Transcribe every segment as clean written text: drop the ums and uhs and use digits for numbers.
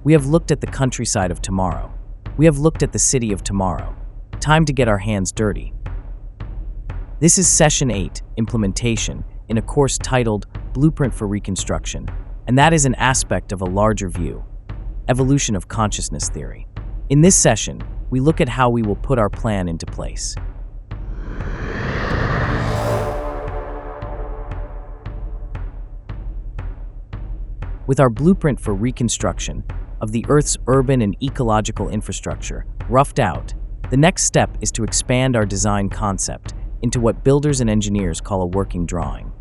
We have looked at the countryside of tomorrow. We have looked at the city of tomorrow. Time to get our hands dirty. This is Session 8, Implementation, in a course titled Blueprint for Reconstruction, and that is an aspect of a larger view, Evolution of Consciousness Theory. In this session, we look at how we will put our plan into place. With our blueprint for reconstruction of the Earth's urban and ecological infrastructure roughed out, the next step is to expand our design concept into what builders and engineers call a working drawing.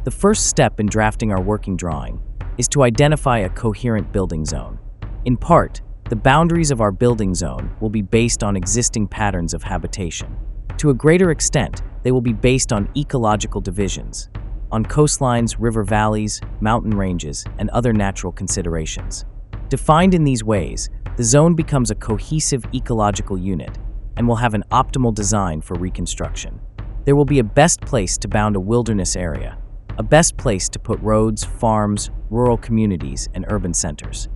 The first step in drafting our working drawing is to identify a coherent building zone. In part, the boundaries of our building zone will be based on existing patterns of habitation. To a greater extent, they will be based on ecological divisions, on coastlines, river valleys, mountain ranges, and other natural considerations. Defined in these ways, the zone becomes a cohesive ecological unit and will have an optimal design for reconstruction. There will be a best place to bound a wilderness area, a best place to put roads, farms, rural communities, and urban centers.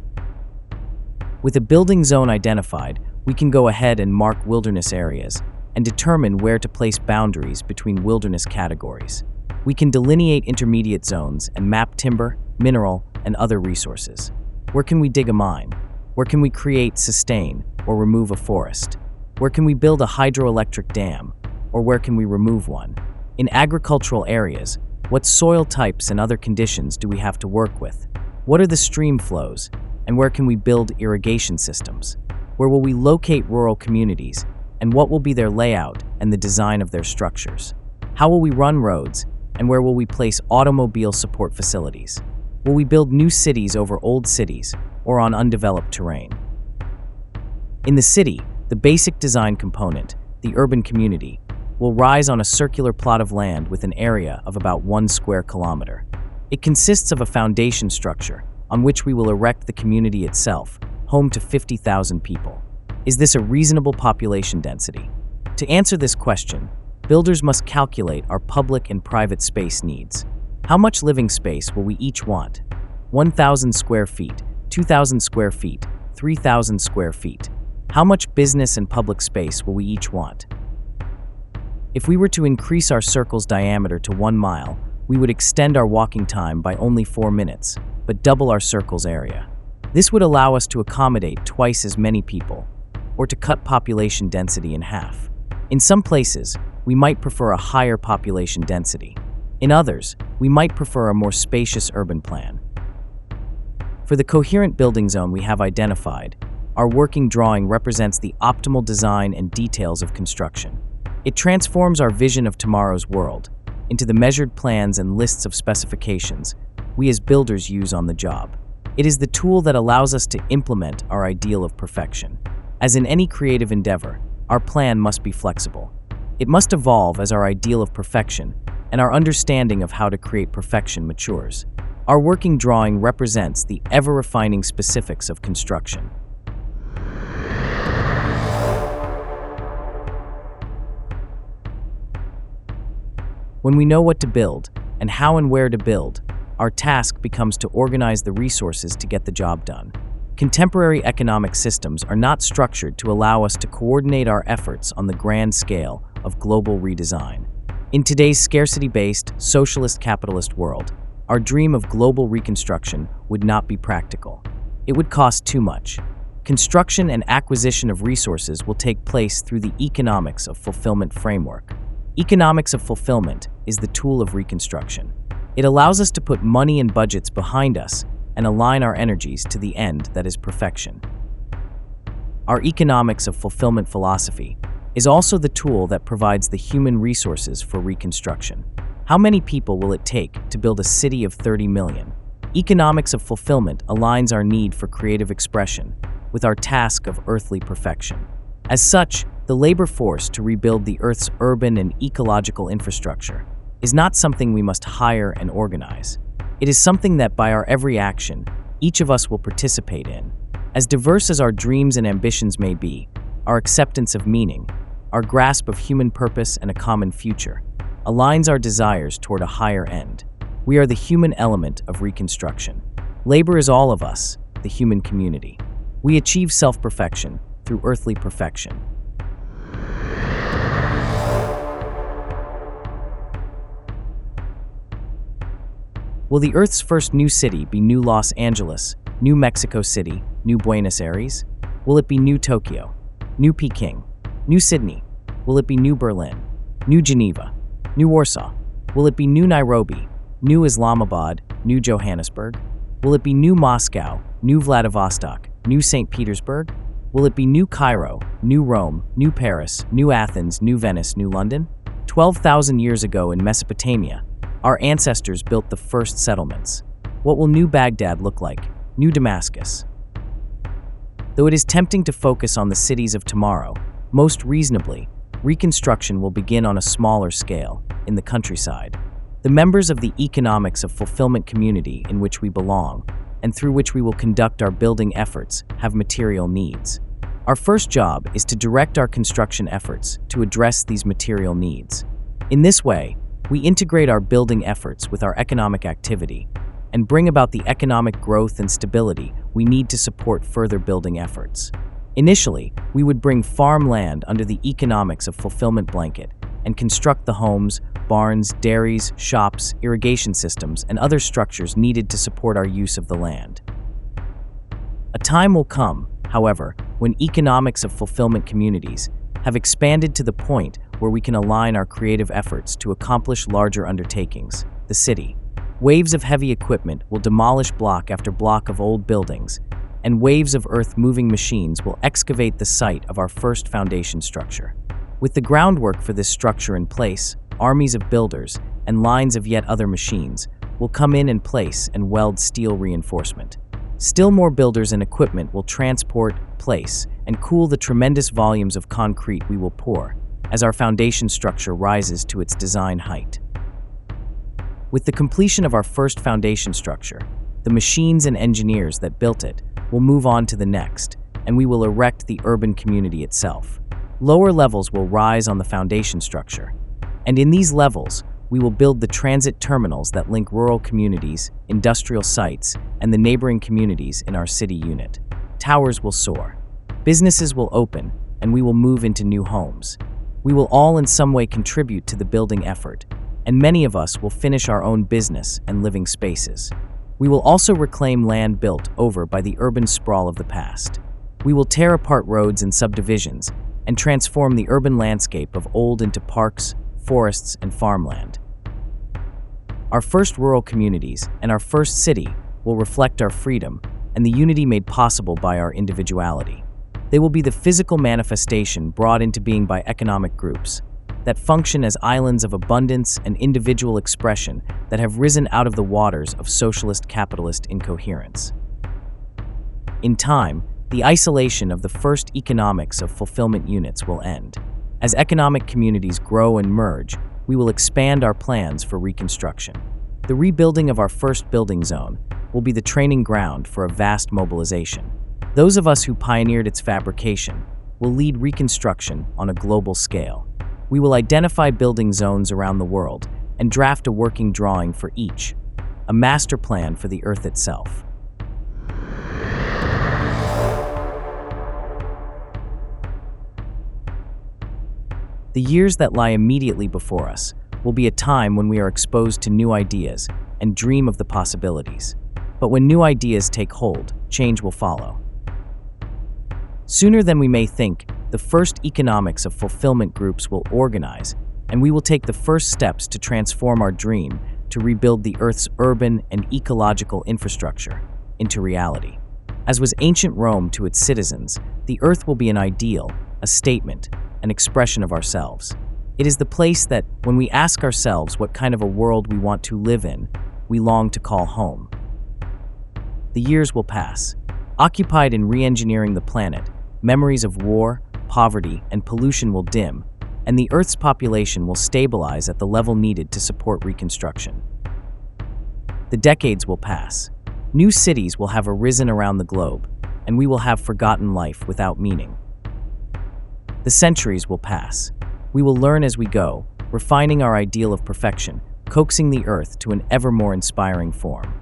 With a building zone identified, we can go ahead and mark wilderness areas and determine where to place boundaries between wilderness categories. We can delineate intermediate zones and map timber, mineral, and other resources. Where can we dig a mine? Where can we create, sustain, or remove a forest? Where can we build a hydroelectric dam, or where can we remove one? In agricultural areas, what soil types and other conditions do we have to work with? What are the stream flows, and where can we build irrigation systems? Where will we locate rural communities, and what will be their layout and the design of their structures? How will we run roads, and where will we place automobile support facilities? Will we build new cities over old cities, or on undeveloped terrain? In the city, the basic design component, the urban community, will rise on a circular plot of land with an area of about 1 square kilometer. It consists of a foundation structure on which we will erect the community itself, home to 50,000 people. Is this a reasonable population density? To answer this question, builders must calculate our public and private space needs. How much living space will we each want? 1,000 square feet, 2,000 square feet, 3,000 square feet. How much business and public space will we each want? If we were to increase our circle's diameter to 1 mile, we would extend our walking time by only 4 minutes, but double our circle's area. This would allow us to accommodate twice as many people, or to cut population density in half. In some places, we might prefer a higher population density. In others, we might prefer a more spacious urban plan. For the coherent building zone we have identified, our working drawing represents the optimal design and details of construction. It transforms our vision of tomorrow's world into the measured plans and lists of specifications we as builders use on the job. It is the tool that allows us to implement our ideal of perfection. As in any creative endeavor, our plan must be flexible. It must evolve as our ideal of perfection and our understanding of how to create perfection matures. Our working drawing represents the ever-refining specifics of construction. When we know what to build and how and where to build, our task becomes to organize the resources to get the job done. Contemporary economic systems are not structured to allow us to coordinate our efforts on the grand scale of global redesign. In today's scarcity-based, socialist capitalist world, our dream of global reconstruction would not be practical. It would cost too much. Construction and acquisition of resources will take place through the economics of fulfillment framework. Economics of fulfillment is the tool of reconstruction. It allows us to put money and budgets behind us and align our energies to the end that is perfection. Our economics of fulfillment philosophy is also the tool that provides the human resources for reconstruction. How many people will it take to build a city of 30 million? Economics of fulfillment aligns our need for creative expression with our task of earthly perfection. As such, the labor force to rebuild the Earth's urban and ecological infrastructure is not something we must hire and organize. It is something that by our every action, each of us will participate in. As diverse as our dreams and ambitions may be, our acceptance of meaning, our grasp of human purpose and a common future, aligns our desires toward a higher end. We are the human element of reconstruction. Labor is all of us, the human community. We achieve self-perfection through earthly perfection. Will the Earth's first new city be New Los Angeles, New Mexico City, New Buenos Aires? Will it be New Tokyo, New Peking, New Sydney? Will it be New Berlin, New Geneva, New Warsaw? Will it be New Nairobi, New Islamabad, New Johannesburg? Will it be New Moscow, New Vladivostok, New St. Petersburg? Will it be New Cairo, New Rome, New Paris, New Athens, New Venice, New London? 12,000 years ago in Mesopotamia, our ancestors built the first settlements. What will New Baghdad look like? New Damascus? Though it is tempting to focus on the cities of tomorrow, most reasonably, Reconstruction will begin on a smaller scale, in the countryside. The members of the economics of fulfillment community in which we belong, and through which we will conduct our building efforts, have material needs. Our first job is to direct our construction efforts to address these material needs. In this way, we integrate our building efforts with our economic activity and bring about the economic growth and stability we need to support further building efforts. Initially, we would bring farmland under the economics of fulfillment blanket and construct the homes, barns, dairies, shops, irrigation systems, and other structures needed to support our use of the land. A time will come, however, when economics of fulfillment communities have expanded to the point where we can align our creative efforts to accomplish larger undertakings, the city. Waves of heavy equipment will demolish block after block of old buildings, and waves of earth-moving machines will excavate the site of our first foundation structure. With the groundwork for this structure in place, armies of builders and lines of yet other machines will come in and place and weld steel reinforcement. Still more builders and equipment will transport, place, and cool the tremendous volumes of concrete we will pour as our foundation structure rises to its design height. With the completion of our first foundation structure, the machines and engineers that built it will move on to the next, and we will erect the urban community itself. Lower levels will rise on the foundation structure, and in these levels, we will build the transit terminals that link rural communities, industrial sites, and the neighboring communities in our city unit. Towers will soar. Businesses will open, and we will move into new homes. We will all in some way contribute to the building effort, and many of us will finish our own business and living spaces. We will also reclaim land built over by the urban sprawl of the past. We will tear apart roads and subdivisions and transform the urban landscape of old into parks, forests, and farmland. Our first rural communities and our first city will reflect our freedom and the unity made possible by our individuality. They will be the physical manifestation brought into being by economic groups that function as islands of abundance and individual expression that have risen out of the waters of socialist-capitalist incoherence. In time, the isolation of the first economics of fulfillment units will end. As economic communities grow and merge, we will expand our plans for reconstruction. The rebuilding of our first building zone will be the training ground for a vast mobilization. Those of us who pioneered its fabrication will lead reconstruction on a global scale. We will identify building zones around the world and draft a working drawing for each, a master plan for the Earth itself. The years that lie immediately before us will be a time when we are exposed to new ideas and dream of the possibilities. But when new ideas take hold, change will follow. Sooner than we may think, the first economics of fulfillment groups will organize, and we will take the first steps to transform our dream to rebuild the Earth's urban and ecological infrastructure into reality. As was ancient Rome to its citizens, the Earth will be an ideal, a statement, an expression of ourselves. It is the place that, when we ask ourselves what kind of a world we want to live in, we long to call home. The years will pass. Occupied in re-engineering the planet, memories of war, poverty, and pollution will dim, and the Earth's population will stabilize at the level needed to support reconstruction. The decades will pass. New cities will have arisen around the globe, and we will have forgotten life without meaning. The centuries will pass. We will learn as we go, refining our ideal of perfection, coaxing the Earth to an ever more inspiring form.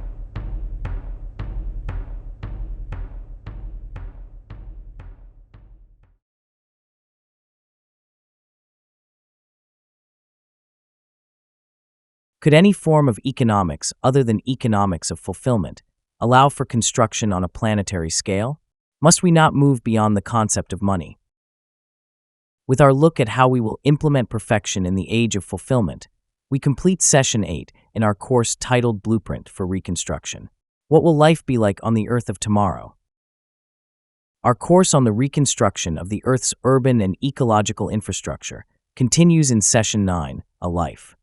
Could any form of economics other than economics of fulfillment allow for construction on a planetary scale? Must we not move beyond the concept of money? With our look at how we will implement perfection in the age of fulfillment, we complete Session 8 in our course titled Blueprint for Reconstruction. What will life be like on the Earth of tomorrow? Our course on the reconstruction of the Earth's urban and ecological infrastructure continues in Session 9, A Life.